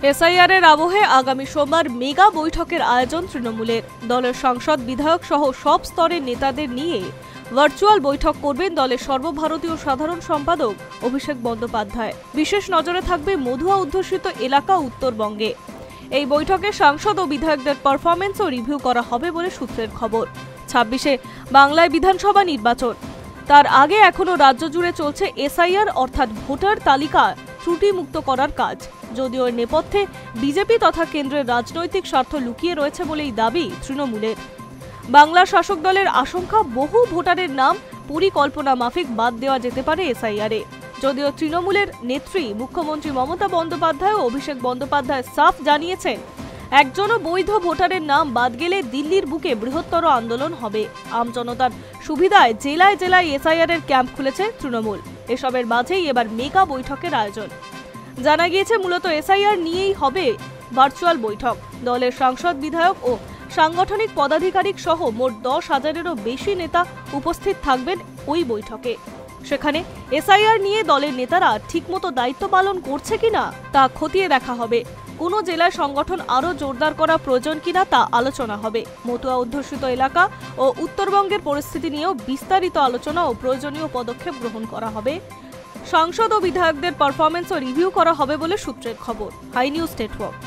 SIR এর আবহে আগামী সোমবার মেগা বৈঠকের আয়োজন তৃণমূলের। দলের সাংসদ, বিধায়ক সহ সব স্তরের নেতাদের নিয়ে ভার্চুয়াল বৈঠক করবেন দলের সর্বভারতীয় সাধারণ সম্পাদক অভিষেক বন্দ্যোপাধ্যায়। বিশেষ নজরে থাকবে মধুয়া অধ্যুষিত এলাকা উত্তরবঙ্গে। এই বৈঠকে সাংসদ ও বিধায়কদের পারফরমেন্সও রিভিউ করা হবে বলে সূত্রের খবর। 26-এ বাংলায় বিধানসভা নির্বাচন, তার আগে এখনো রাজ্য জুড়ে চলছে এসআইআর অর্থাৎ ভোটার তালিকা ত্রুটিমুক্ত করার কাজ। যদিও এর নেপথ্যে বিজেপি তথা কেন্দ্রের রাজনৈতিক স্বার্থ লুকিয়ে রয়েছে বলেই দাবি তৃণমূলের। বাংলার শাসক দলের আশঙ্কা, বহু ভোটারের নাম পরিকল্পনা মাফিক বাদ দেওয়া যেতে পারে এসআইআরে। যদিও তৃণমূলের নেত্রী মুখ্যমন্ত্রী মমতা বন্দ্যোপাধ্যায় ও অভিষেক বন্দ্যোপাধ্যায় সাফ জানিয়েছেন, একজনও বৈধ ভোটারের নাম বাদ গেলে দিল্লির বুকে বৃহত্তর আন্দোলন হবে। আমজনতার সুবিধায় জেলায় জেলায় এসআইআর এর ক্যাম্প খুলেছে তৃণমূল। এসবের মাঝেই এবার মেগা বৈঠকের আয়োজন। জানা গিয়েছে, মূলত এসআইআর নিয়েই হবে ভার্চুয়াল বৈঠক। দলের সাংসদ, বিধায়ক ও সাংগঠনিক পদাধিকারিক সহ মোট 10,000-এরও বেশি নেতা উপস্থিত থাকবেন ওই বৈঠকে। সেখানে এসআইআর নিয়ে দলের নেতারা ঠিকমতো দায়িত্ব পালন করছে কিনা তা খতিয়ে দেখা হবে। কোনো জেলায় সংগঠন আরও জোরদার করা প্রয়োজন কিনা তা আলোচনা হবে। মতুয়া অধ্যুষিত এলাকা ও উত্তরবঙ্গের পরিস্থিতি নিয়েও বিস্তারিত আলোচনা ও প্রয়োজনীয় পদক্ষেপ গ্রহণ করা হবে। সাংসদ ও বিধায়কদের পারফরমেন্সও রিভিউ করা হবে বলে সূত্রের খবর। High News network.